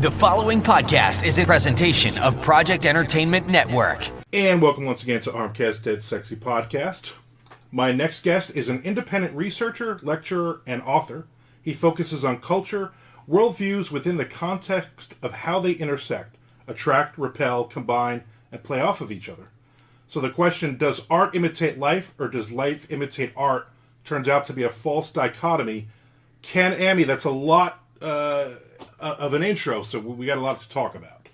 The following podcast is a presentation of Project Entertainment Network. And welcome once again to Armcast Dead Sexy Podcast. My next guest is an independent researcher, lecturer, and author. He focuses on culture, worldviews within the context of how they intersect, attract, repel, combine, and play off of each other. So the question, does art imitate life, or does life imitate art, turns out to be a false dichotomy. Ken, Ammi, that's a lot of an intro, so we got a lot to talk about.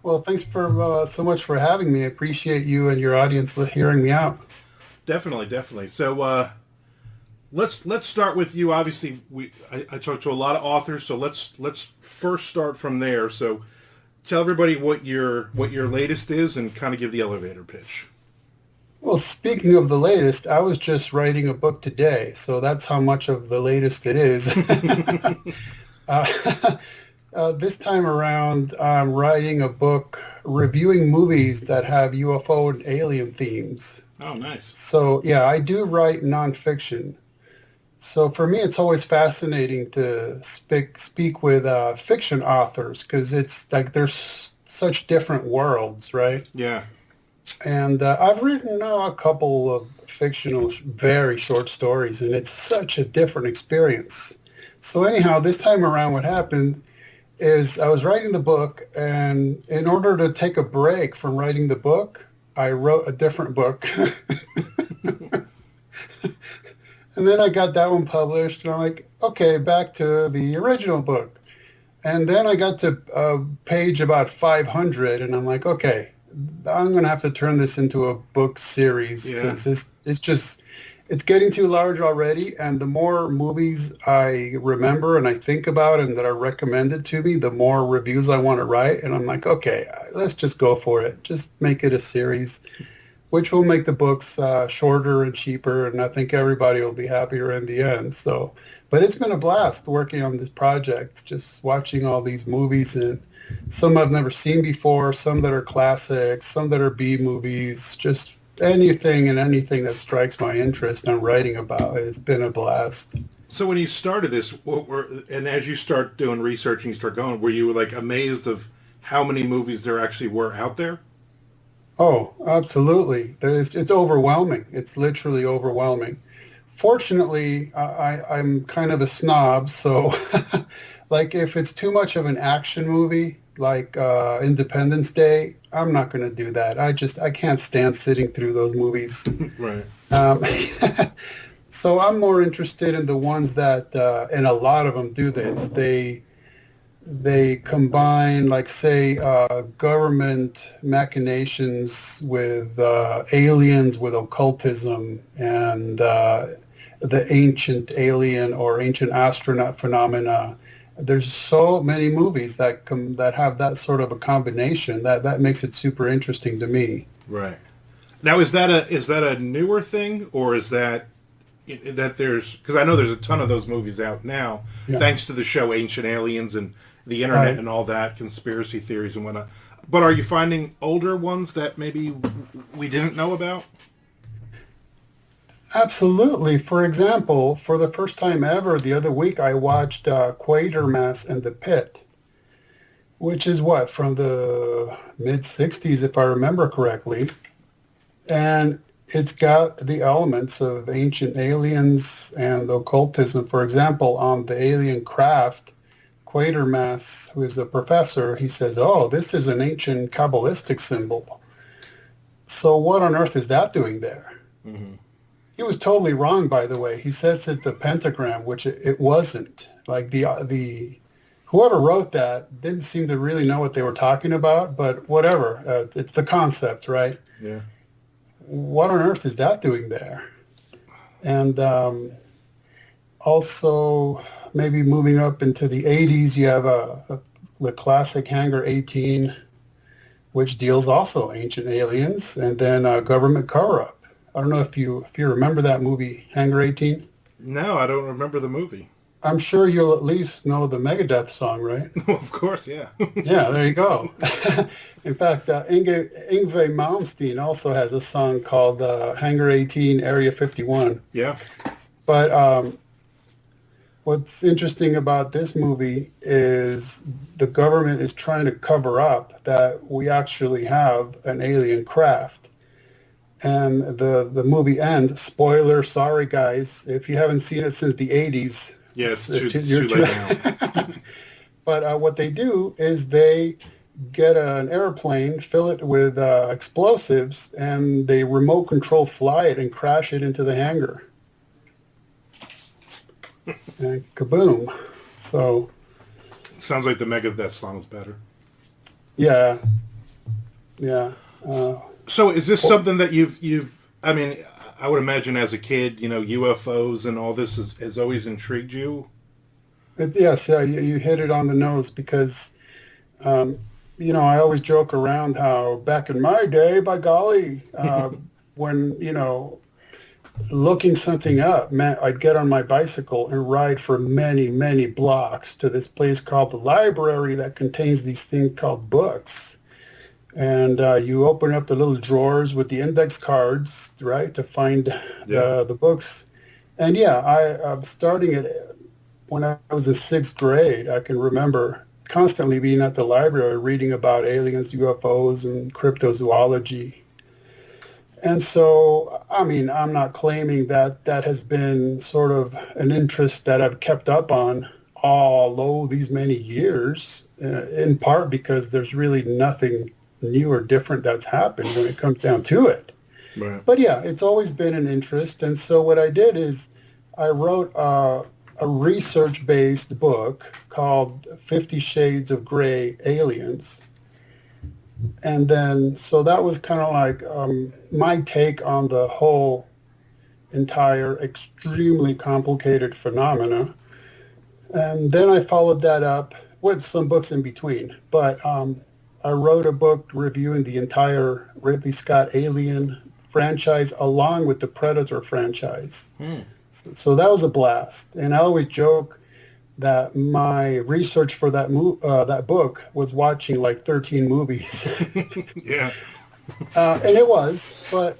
Well, thanks for so much for having me. I appreciate you and your audience hearing me out. Definitely. So let's start with you. Obviously, I talked to a lot of authors, so let's first start from there. So tell everybody what your latest is, and kind of give the elevator pitch. Well, speaking of the latest, I was just writing a book today, so that's how much of the latest it is. This time around, I'm writing a book reviewing movies that have UFO and alien themes. Oh, nice. So, yeah, I do write nonfiction. So for me, it's always fascinating to speak with fiction authors, because it's like there's such different worlds, right? Yeah. And I've written a couple of fictional, very short stories, and it's such a different experience. So anyhow, this time around, what happened is I was writing the book, and in order to take a break from writing the book, I wrote a different book. And then I got that one published, and I'm like, okay, back to the original book. And then I got to page about 500, and I'm like, okay, I'm going to have to turn this into a book series, because it's getting too large already. And the more movies I remember and I think about and that are recommended to me, the more reviews I want to write. And I'm like, okay, let's just go for it. Just make it a series, which will make the books shorter and cheaper. And I think everybody will be happier in the end. So, but it's been a blast working on this project, just watching all these movies, and some I've never seen before, some that are classics, some that are B movies, just anything that strikes my interest I'm writing about. It's been a blast. So when you started this, and as you start doing research and you start going, were you like amazed of how many movies there actually were out there? Oh, absolutely. It's overwhelming. It's literally overwhelming. Fortunately, I'm kind of a snob, so like if it's too much of an action movie, like Independence Day, I'm not going to do that. I can't stand sitting through those movies. Right. So I'm more interested in the ones that, and a lot of them do this. They combine, like, say, government machinations with aliens, with occultism, and the ancient alien or ancient astronaut phenomena. There's so many movies that have that sort of a combination that makes it super interesting to me. Right. Now, is that a newer thing, or is that there's, because I know there's a ton of those movies out now, thanks to the show Ancient Aliens and the internet and all that, conspiracy theories and whatnot. But are you finding older ones that maybe we didn't know about? Absolutely. For example, for the first time ever, the other week I watched Quatermass and the Pit, which is from the mid-'60s, if I remember correctly. And it's got the elements of ancient aliens and occultism. For example, on the alien craft, Quatermass, who is a professor, he says, oh, this is an ancient Kabbalistic symbol. So what on earth is that doing there? Mm-hmm. He was totally wrong, by the way. He says it's a pentagram, which it wasn't. Like the whoever wrote that didn't seem to really know what they were talking about, but whatever. It's the concept, right? Yeah. What on earth is that doing there? And also, maybe moving up into the 80s, you have the classic Hangar 18, which deals also ancient aliens, and then government cover-up. I don't know if you remember that movie, Hangar 18. No, I don't remember the movie. I'm sure you'll at least know the Megadeth song, right? Of course, yeah. Yeah, there you go. In fact, Yngwie Malmsteen also has a song called Hangar 18, Area 51. Yeah. But What's interesting about this movie is the government is trying to cover up that we actually have an alien craft. And the movie ends, spoiler, sorry guys, if you haven't seen it since the 80s. Yeah, it's too late now. But what they do is they get an airplane, fill it with explosives, and they remote control fly it and crash it into the hangar. And kaboom. So sounds like the Megadeth song is better. Yeah. So is this something that you've? I mean, I would imagine as a kid, UFOs and all this has always intrigued you. Yes, you hit it on the nose because, I always joke around how back in my day, by golly, when looking something up meant I'd get on my bicycle and ride for many, many blocks to this place called the library that contains these things called books. And you open up the little drawers with the index cards, right, to find the books. And I'm starting it when I was in 6th grade. I can remember constantly being at the library reading about aliens, UFOs, and cryptozoology. And so, I mean, I'm not claiming that has been sort of an interest that I've kept up on all these many years, in part because there's really nothing new or different that's happened when it comes down to it. Right. But yeah, it's always been an interest. And so what I did is I wrote a research-based book called 50 Shades of Grey Aliens. And then, so that was kind of like my take on the whole entire extremely complicated phenomena. And then I followed that up with some books in between. But I wrote a book reviewing the entire Ridley Scott Alien franchise along with the Predator franchise. So that was a blast. And I always joke that my research for that book was watching like 13 movies. Yeah. And it was, but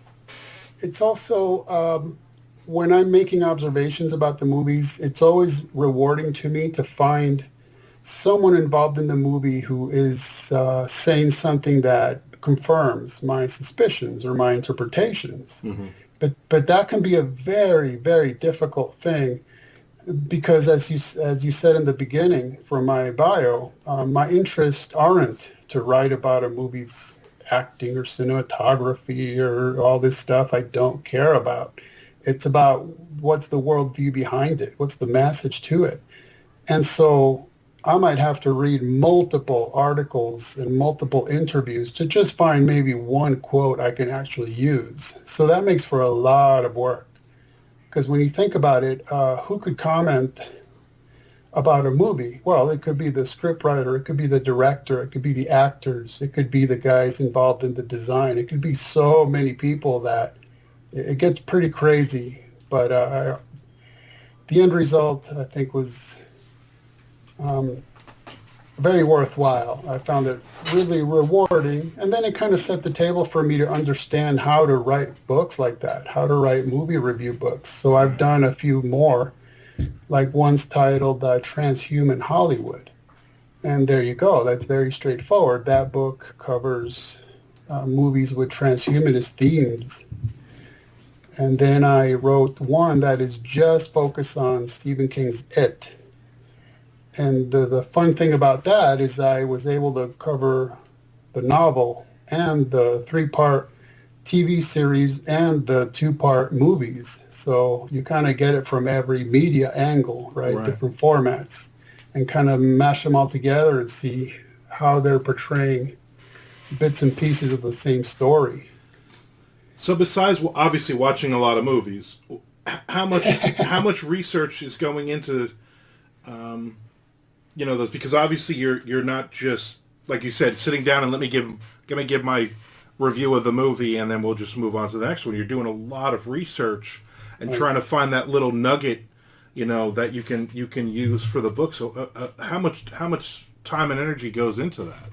it's also, when I'm making observations about the movies, it's always rewarding to me to find someone involved in the movie who is saying something that confirms my suspicions or my interpretations. Mm-hmm. But that can be a very, very difficult thing because as you said in the beginning from my bio, my interests aren't to write about a movie's acting or cinematography or all this stuff I don't care about. It's about what's the worldview behind it, what's the message to it. And so I might have to read multiple articles and multiple interviews to just find maybe one quote I can actually use. So that makes for a lot of work. Because when you think about it, who could comment about a movie? Well, it could be the scriptwriter, it could be the director, it could be the actors, it could be the guys involved in the design. It could be so many people that it gets pretty crazy. But the end result, I think, was very worthwhile. I found it really rewarding. And then it kind of set the table for me to understand how to write books like that, how to write movie review books. So I've done a few more, like one's titled Transhuman Hollywood. And there you go. That's very straightforward. That book covers movies with transhumanist themes. And then I wrote one that is just focused on Stephen King's It. And the fun thing about that is I was able to cover the novel and the 3-part TV series and the 2-part movies. So you kind of get it from every media angle, right? Different formats, and kind of mash them all together and see how they're portraying bits and pieces of the same story. So besides obviously watching a lot of movies, how much research is going into those, because obviously you're not just, like you said, sitting down and let me give my review of the movie and then we'll just move on to the next one. You're doing a lot of research and trying to find that little nugget, that you can use for the book. So how much time and energy goes into that?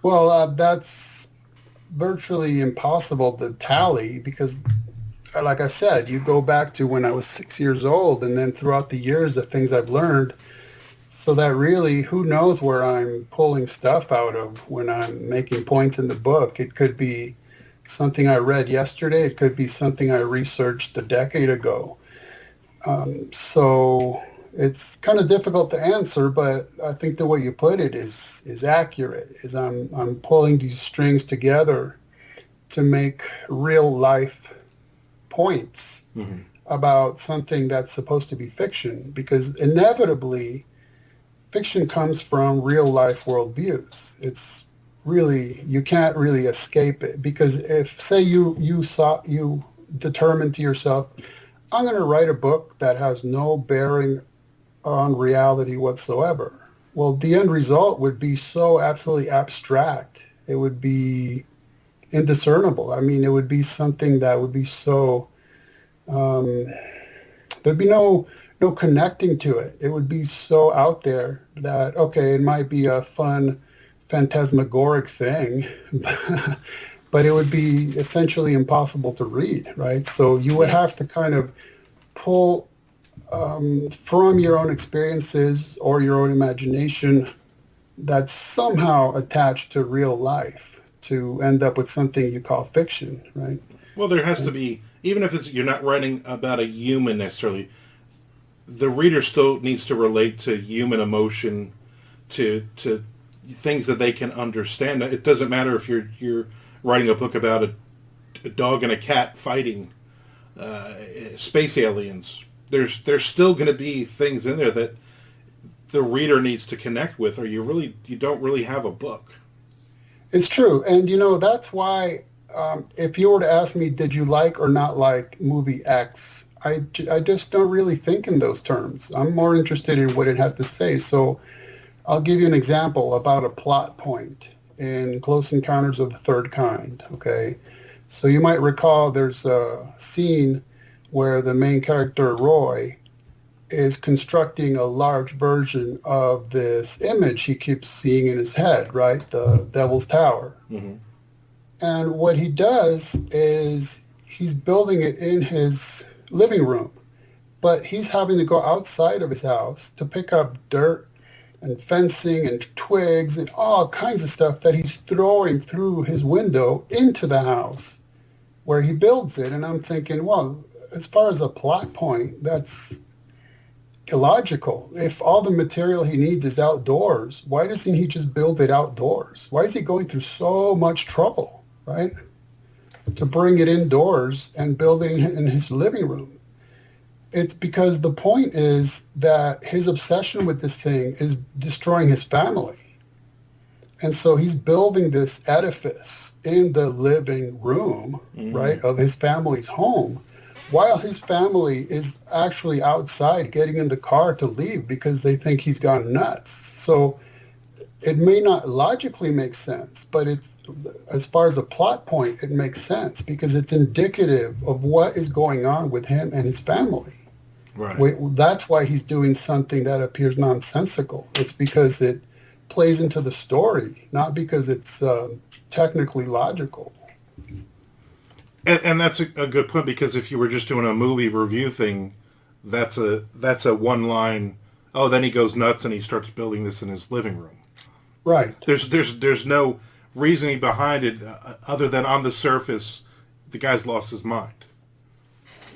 Well, that's virtually impossible to tally because like I said, you go back to when I was 6 years old, and then throughout the years, the things I've learned. So that really, who knows where I'm pulling stuff out of when I'm making points in the book. It could be something I read yesterday. It could be something I researched a decade ago. So it's kind of difficult to answer, but I think the way you put it is accurate. Is I'm pulling these strings together to make real life points about something that's supposed to be fiction, because inevitably fiction comes from real life worldviews. It's really, you can't really escape it, because if, say, you determine to yourself, I'm going to write a book that has no bearing on reality whatsoever. Well, the end result would be so absolutely abstract. It would be indiscernible. I mean, it would be something that would be so, there'd be no connecting to it. It would be so out there that, okay, it might be a fun phantasmagoric thing, but it would be essentially impossible to read, right? So you would have to kind of pull from your own experiences or your own imagination that's somehow attached to real life to end up with something you call fiction, right? Well, there has to be, even if you're not writing about a human necessarily, the reader still needs to relate to human emotion, to things that they can understand. It doesn't matter if you're writing a book about a dog and a cat fighting space aliens. There's still going to be things in there that the reader needs to connect with, or you don't really have a book. It's true, and that's why if you were to ask me, did you like or not like movie X? I just don't really think in those terms. I'm more interested in what it had to say. So I'll give you an example about a plot point in Close Encounters of the Third Kind, okay? So you might recall there's a scene where the main character, Roy, is constructing a large version of this image he keeps seeing in his head, right? The Devil's Tower. Mm-hmm. And what he does is he's building it in his living room, but he's having to go outside of his house to pick up dirt and fencing and twigs and all kinds of stuff that he's throwing through his window into the house where he builds it. And I'm thinking, well, as far as a plot point, that's illogical. If all the material he needs is outdoors, why doesn't he just build it outdoors? Why is he going through so much trouble, right, to bring it indoors and build it in his living room? It's because the point is that his obsession with this thing is destroying his family. And so he's building this edifice in the living room, right, of his family's home, while his family is actually outside getting in the car to leave because they think he's gone nuts. So it may not logically make sense, but it's, as far as a plot point, it makes sense because it's indicative of what is going on with him and his family. Right. That's why he's doing something that appears nonsensical. It's because it plays into the story, not because it's technically logical. And that's a good point, because if you were just doing a movie review thing, that's a one line, oh, then he goes nuts and he starts building this in his living room. Right. There's no reasoning behind it other than on the surface, the guy's lost his mind.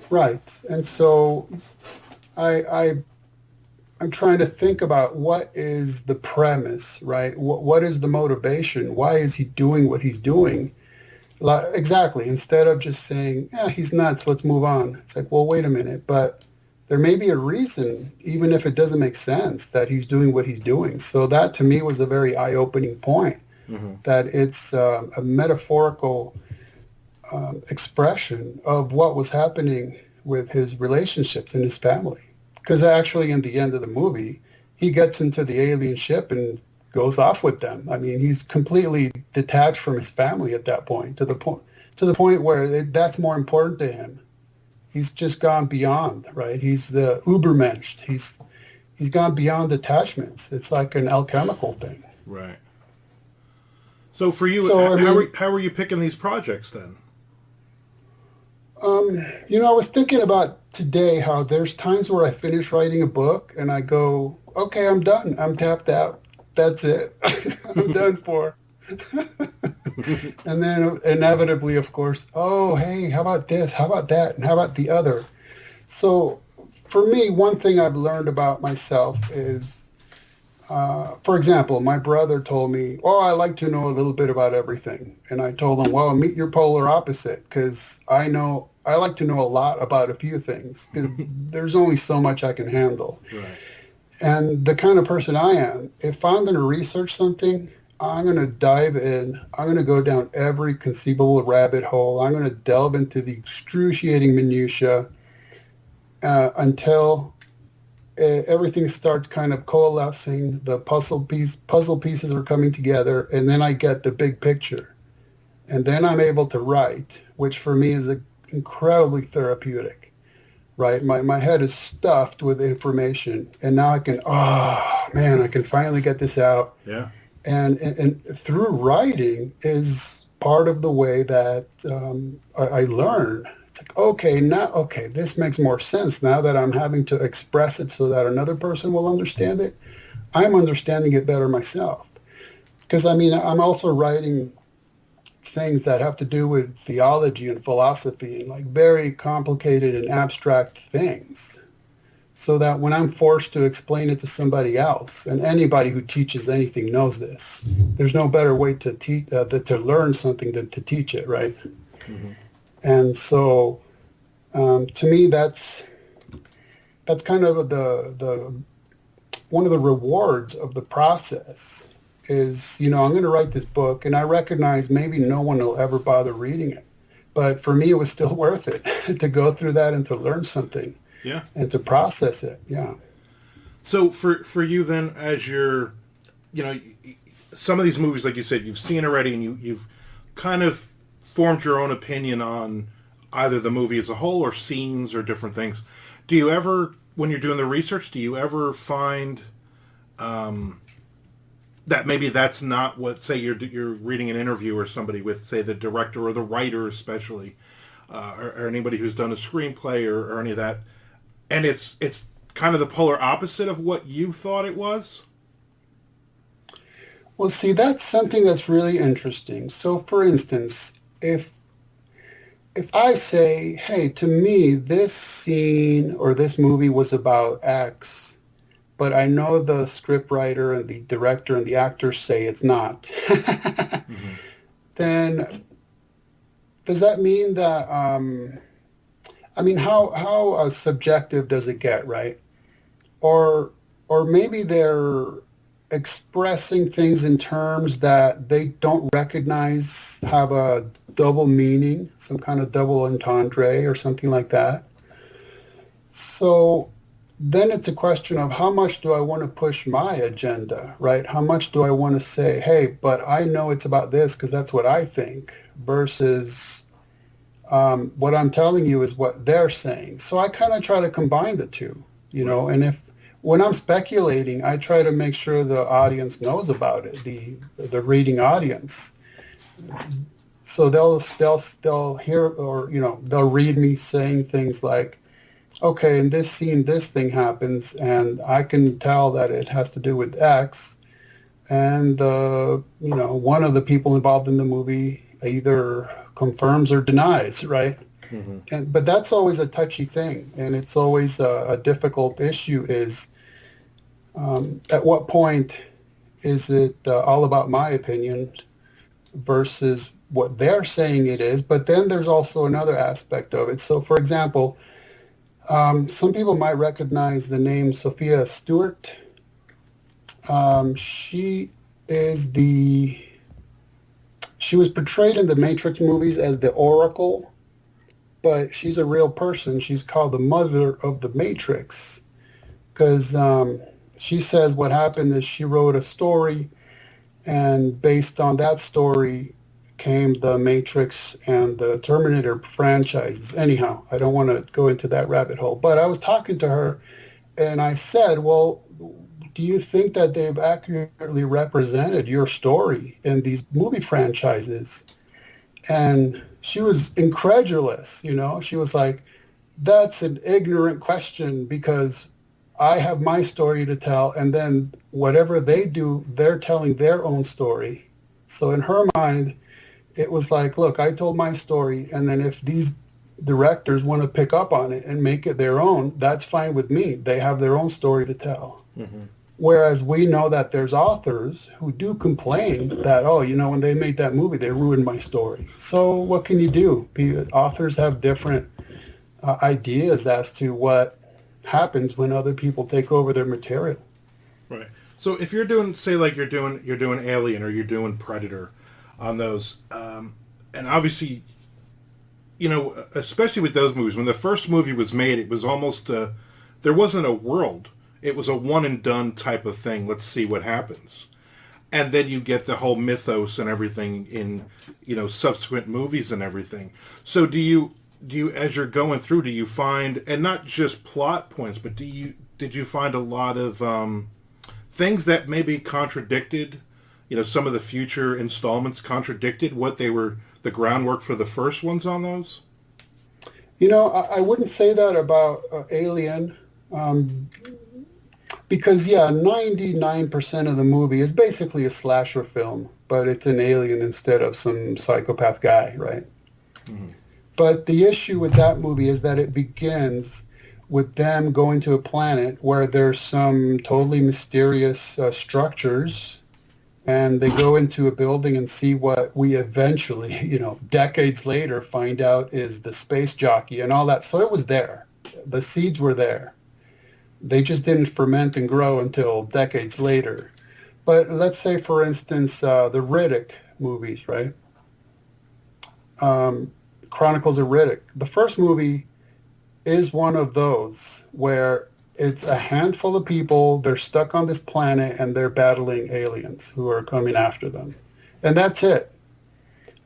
Right. And so I'm trying to think about what is the premise, right? What is the motivation? Why is he doing what he's doing? Exactly. Instead of just saying, yeah, he's nuts, let's move on. It's like, well, wait a minute. But there may be a reason, even if it doesn't make sense, that he's doing what he's doing. So that, to me, was a very eye-opening point, that it's a metaphorical expression of what was happening with his relationships and his family. Because actually, in the end of the movie, he gets into the alien ship and goes off with them. I mean, he's completely detached from his family at that point, to the point where that's more important to him. He's just gone beyond, right? He's the Ubermensch. He's gone beyond attachments. It's like an alchemical thing. Right. So for you, how are you picking these projects then? I was thinking about today how there's times where I finish writing a book and I go, okay, I'm done. I'm tapped out. That's it. I'm done for. And then inevitably, of course, oh, hey, how about this? How about that? And how about the other? So for me, one thing I've learned about myself is, for example, my brother told me, oh, I like to know a little bit about everything. And I told him, well, meet your polar opposite, because I like to know a lot about a few things, because there's only so much I can handle. Right. And the kind of person I am, if I'm going to research something, I'm going to dive in. I'm going to go down every conceivable rabbit hole. I'm going to delve into the excruciating minutia until everything starts kind of coalescing. The puzzle pieces are coming together, and then I get the big picture. And then I'm able to write, which for me is incredibly therapeutic. Right, my head is stuffed with information, and now I can, I can finally get this out. Yeah. And through writing is part of the way that I learn. It's like, okay, this makes more sense now that I'm having to express it so that another person will understand it. I'm understanding it better myself. Because, I'm also writing things that have to do with theology and philosophy and like very complicated and abstract things, so that when I'm forced to explain it to somebody else, and anybody who teaches anything knows this, there's no better way to teach to learn something than to teach it, right? Mm-hmm. And so to me that's kind of the one of the rewards of the process is, I'm going to write this book, and I recognize maybe no one will ever bother reading it. But for me, it was still worth it to go through that and to learn something. Yeah. And to process it. Yeah. So for you then, as you're, some of these movies, like you said, you've seen already, and you've kind of formed your own opinion on either the movie as a whole or scenes or different things. Do you ever, when you're doing the research, do you ever find that maybe that's not what, say you're reading an interview or somebody with, say, the director or the writer especially, or anybody who's done a screenplay or any of that, and it's kind of the polar opposite of what you thought it was? Well, see, that's something that's really interesting. So, for instance, if I say, hey, to me, this scene or this movie was about X, but I know the scriptwriter and the director and the actors say it's not, mm-hmm. Then does that mean that, how subjective does it get, right? Or maybe they're expressing things in terms that they don't recognize have a double meaning, some kind of double entendre or something like that. So then it's a question of how much do I want to push my agenda, right? How much do I want to say, hey, but I know it's about this because that's what I think, versus what I'm telling you is what they're saying. So I kind of try to combine the two, and when I'm speculating, I try to make sure the audience knows about it, the reading audience. So they'll hear, or they'll read me saying things like, okay, in this scene, this thing happens, and I can tell that it has to do with X, and one of the people involved in the movie either confirms or denies, right? Mm-hmm. But that's always a touchy thing, and it's always a difficult issue. Is at what point is it all about my opinion versus what they're saying it is? But then there's also another aspect of it. So, for example, some people might recognize the name Sophia Stewart. She was portrayed in the Matrix movies as the Oracle, but she's a real person. She's called the mother of the Matrix because she says what happened is she wrote a story, and based on that story came the Matrix and the Terminator franchises. Anyhow, I don't want to go into that rabbit hole, but I was talking to her and I said, well, do you think that they've accurately represented your story in these movie franchises? And she was incredulous, She was like, that's an ignorant question because I have my story to tell, and then whatever they do, they're telling their own story. So in her mind, it was like, look, I told my story, and then if these directors want to pick up on it and make it their own, that's fine with me. They have their own story to tell. Mm-hmm. Whereas we know that there's authors who do complain that, when they made that movie, they ruined my story. So what can you do? Authors have different ideas as to what happens when other people take over their material. Right. So if you're doing, say, like you're doing Alien or you're doing Predator on those, and obviously, especially with those movies, when the first movie was made, it was almost there wasn't a world. It was a one and done type of thing. Let's see what happens. And then you get the whole mythos and everything in, subsequent movies and everything. So do you, as you're going through, do you find, and not just plot points, but did you find a lot of things that maybe contradicted, some of the future installments contradicted what they were, the groundwork for the first ones on those? I wouldn't say that about Alien. Because, 99% of the movie is basically a slasher film, but it's an alien instead of some psychopath guy, right? Mm-hmm. But the issue with that movie is that it begins with them going to a planet where there's some totally mysterious structures, and they go into a building and see what we eventually, decades later, find out is the space jockey and all that. So it was there. The seeds were there. They just didn't ferment and grow until decades later. But let's say, for instance, the Riddick movies, right? Chronicles of Riddick. The first movie is one of those where it's a handful of people, they're stuck on this planet, and they're battling aliens who are coming after them. And that's it.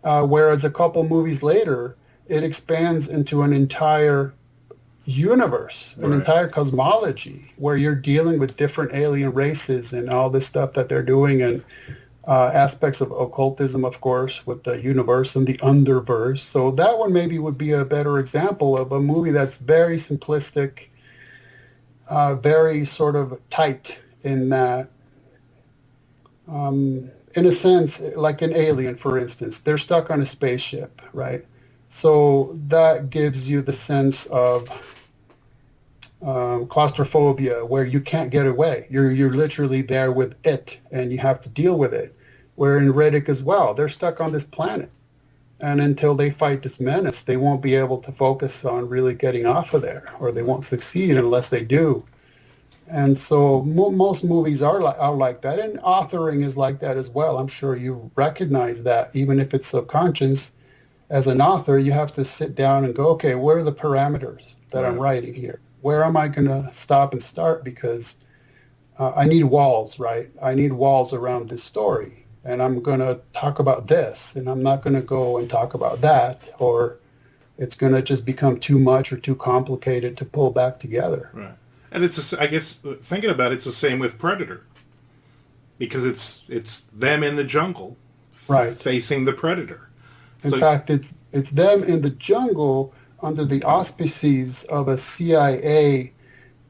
Whereas a couple movies later, it expands into an entire universe, an entire cosmology where you're dealing with different alien races and all this stuff that they're doing, and aspects of occultism, of course, with the universe and the underverse. So that one maybe would be a better example of a movie that's very simplistic, very sort of tight in that, in a sense, like an Alien, for instance. They're stuck on a spaceship, right? So that gives you the sense of claustrophobia, where you can't get away. You're literally there with it, and you have to deal with it. Where in Riddick as well, they're stuck on this planet, and until they fight this menace, they won't be able to focus on really getting off of there, or they won't succeed unless they do. And so most movies are like that, and authoring is like that as well. I'm sure you recognize that, even if it's subconscious. As an author, you have to sit down and go, okay, what are the parameters that I'm writing here? Where am I going to stop and start? Because I need walls, right? I need walls around this story. And I'm going to talk about this, and I'm not going to go and talk about that, or it's going to just become too much or too complicated to pull back together. Right. And I guess, thinking about it, it's the same with Predator. Because it's them in the jungle facing the Predator. In fact, it's them in the jungle under the auspices of a CIA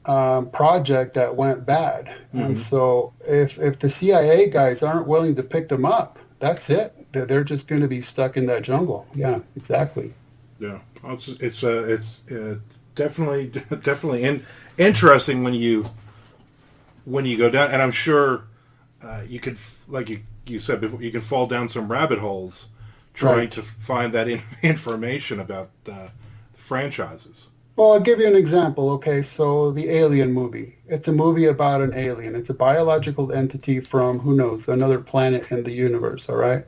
project that went bad. Mm-hmm. And so if the CIA guys aren't willing to pick them up, that's it. They're just going to be stuck in that jungle. Yeah, exactly. Yeah, it's definitely interesting when you go down, and I'm sure you could, like you said before, you can fall down some rabbit holes trying to find that information about franchises. Well, I'll give you an example. Okay, so the Alien movie. It's a movie about an alien. It's a biological entity from, who knows, another planet in the universe, all right?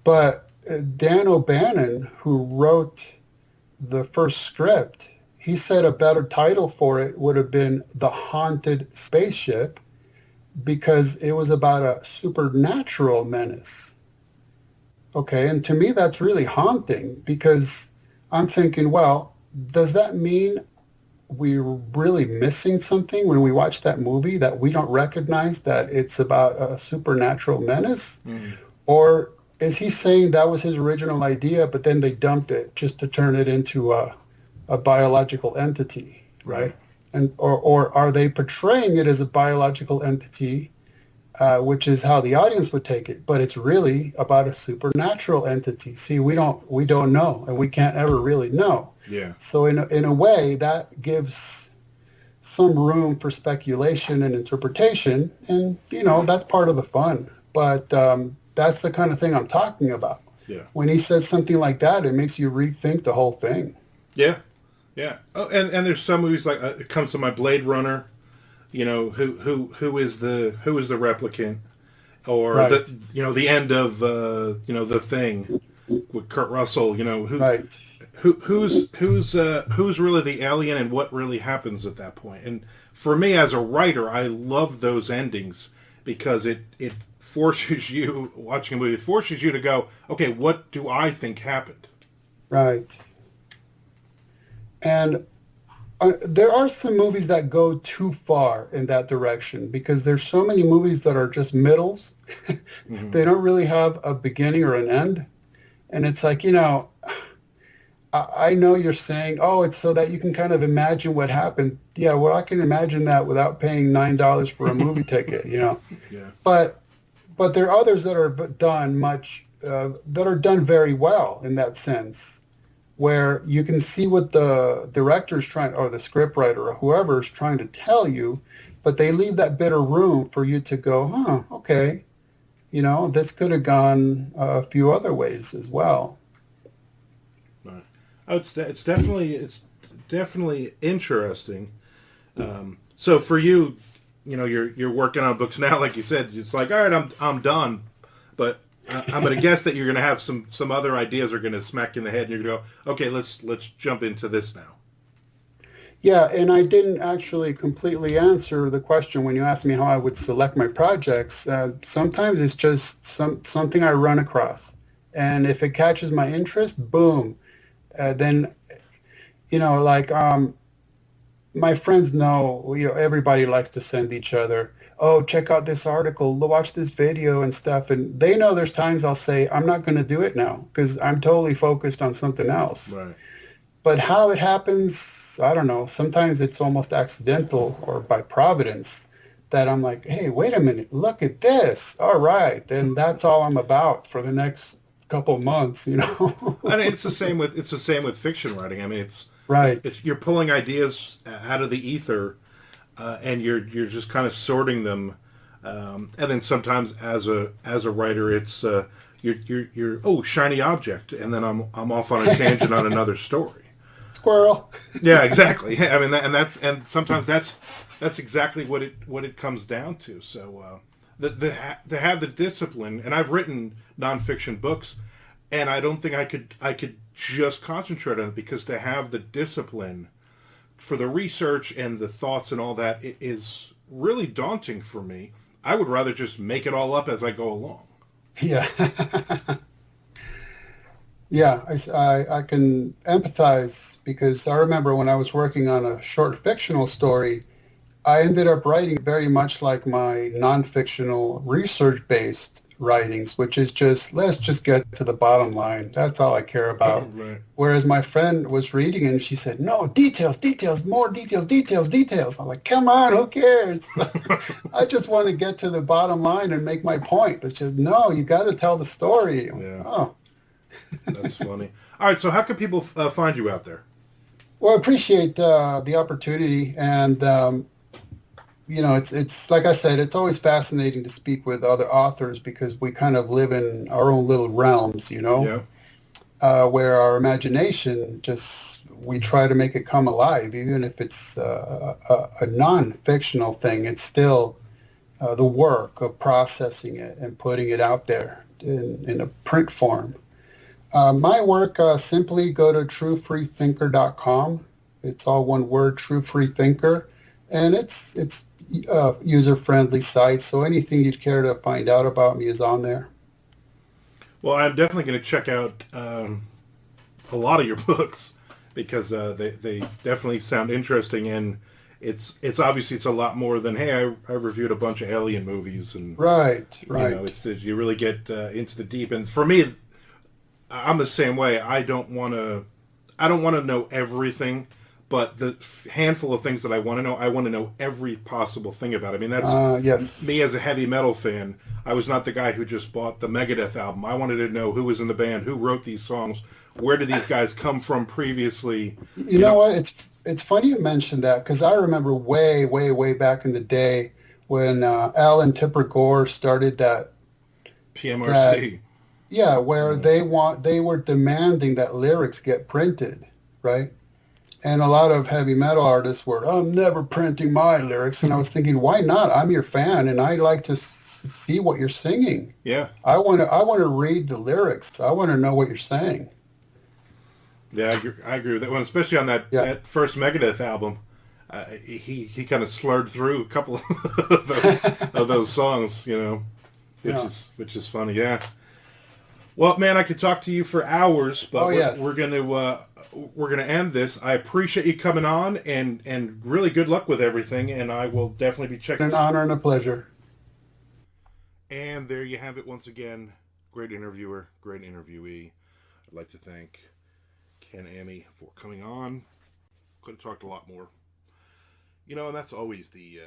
But Dan O'Bannon, who wrote the first script, he said a better title for it would have been The Haunted Spaceship, because it was about a supernatural menace. Okay, and to me that's really haunting, because I'm thinking, well, does that mean we're really missing something when we watch that movie, that we don't recognize that it's about a supernatural menace? Mm. Or is he saying that was his original idea, but then they dumped it just to turn it into a biological entity, right? And or are they portraying it as a biological entity, which is how the audience would take it, but it's really about a supernatural entity. See, we don't know, and we can't ever really know. Yeah. So in a way, that gives some room for speculation and interpretation, and that's part of the fun. But that's the kind of thing I'm talking about. Yeah. When he says something like that, it makes you rethink the whole thing. Yeah. Yeah. Oh, and there's some movies like it comes to my Blade Runner. Who is the replicant, or Right. the end of The Thing with Kurt Russell. Right. Who's really the alien, and what really happens at that point. And for me as a writer, I love those endings because it forces you, watching a movie, it forces you to go, okay, what do I think happened? Right. And there are some movies that go too far in that direction because there's so many movies that are just middles. Mm-hmm. They don't really have a beginning or an end. And it's like, I know you're saying, oh, it's so that you can kind of imagine what happened. Yeah, well, I can imagine that without paying $9 for a movie ticket, Yeah. But there are others that are done very well in that sense, where you can see what the director's trying, or the scriptwriter, or whoever is trying to tell you, but they leave that bit of room for you to go, okay, this could have gone a few other ways as well. Right. Oh, it's definitely interesting. So for you, you're working on books now, like you said. It's like, all right, I'm done, but I'm going to guess that you're going to have some other ideas are going to smack you in the head, and you're going to go, okay, let's jump into this now. Yeah, and I didn't actually completely answer the question when you asked me how I would select my projects. Sometimes it's just something I run across, and if it catches my interest, boom. Then, my friends know, everybody likes to send each other, oh, check out this article, watch this video and stuff. And they know there's times I'll say, I'm not going to do it now because I'm totally focused on something else. Right. But how it happens, I don't know. Sometimes it's almost accidental or by providence that I'm like, hey, wait a minute, look at this. All right. Then that's all I'm about for the next couple of months, And it's the same with fiction writing. I mean, right. You're pulling ideas out of the ether, and you're just kind of sorting them, and then sometimes as a writer, it's you're shiny object, and then I'm off on a tangent on another story. Squirrel. Yeah, exactly. I mean, and sometimes that's exactly what it comes down to. So to have the discipline, and I've written nonfiction books, and I don't think I could just concentrate on it, because to have the discipline for the research and the thoughts and all that, it is really daunting for me. I would rather just make it all up as I go along. Yeah. Yeah, I can empathize, because I remember when I was working on a short fictional story, I ended up writing very much like my non-fictional research-based writings, which is just, let's just get to the bottom line. That's all I care about. Oh, right. Whereas my friend was reading it and she said, no, details, more details. I'm like, come on, who cares? I just want to get to the bottom line and make my point. It's just, no, you got to tell the story. Yeah. Oh. That's funny. All right, so how can people find you out there? Well, I appreciate the opportunity, and it's like I said, it's always fascinating to speak with other authors, because we kind of live in our own little realms, Yeah. Where our imagination we try to make it come alive, even if it's a non-fictional thing. It's still the work of processing it and putting it out there in a print form. My work, simply go to truefreethinker.com. It's all one word, True Free Thinker, and it's user-friendly site, so anything you'd care to find out about me is on there. Well, I'm definitely going to check out a lot of your books, because they definitely sound interesting, and it's obviously it's a lot more than, hey, I reviewed a bunch of Alien movies, and right. you know, it's you really get into the deep. And for me, I'm the same way. I don't want to know everything, but the handful of things that I want to know every possible thing about. I mean, that's yes. me as a heavy metal fan. I was not the guy who just bought the Megadeth album. I wanted to know who was in the band, who wrote these songs, where did these guys come from previously. You know what? It's funny you mentioned that, because I remember way, way, way back in the day when Alan Tipper Gore started that PMRC. Where they were demanding that lyrics get printed, right? And a lot of heavy metal artists were, I'm never printing my lyrics. And I was thinking, why not? I'm your fan, and I like to see what you're singing. Yeah. I want to read the lyrics. I want to know what you're saying. Yeah, I agree with that one, especially on that first Megadeth album. He kind of slurred through a couple of those songs, you know, which is funny. Yeah. Well, man, I could talk to you for hours, but we're gonna end this. I appreciate you coming on, and really good luck with everything. And I will definitely be checking. An honor and a pleasure. And there you have it once again. Great interviewer, great interviewee. I'd like to thank Ken Ammi for coming on. Could have talked a lot more. You know, and that's always the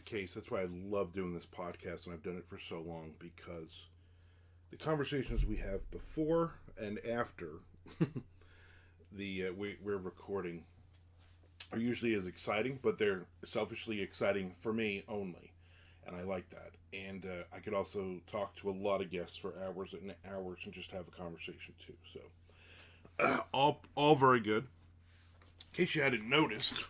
case. That's why I love doing this podcast, and I've done it for so long, because the conversations we have before and after we're recording are usually as exciting, but they're selfishly exciting for me only, and I like that. And I could also talk to a lot of guests for hours and hours and just have a conversation too. So all very good. In case you hadn't noticed,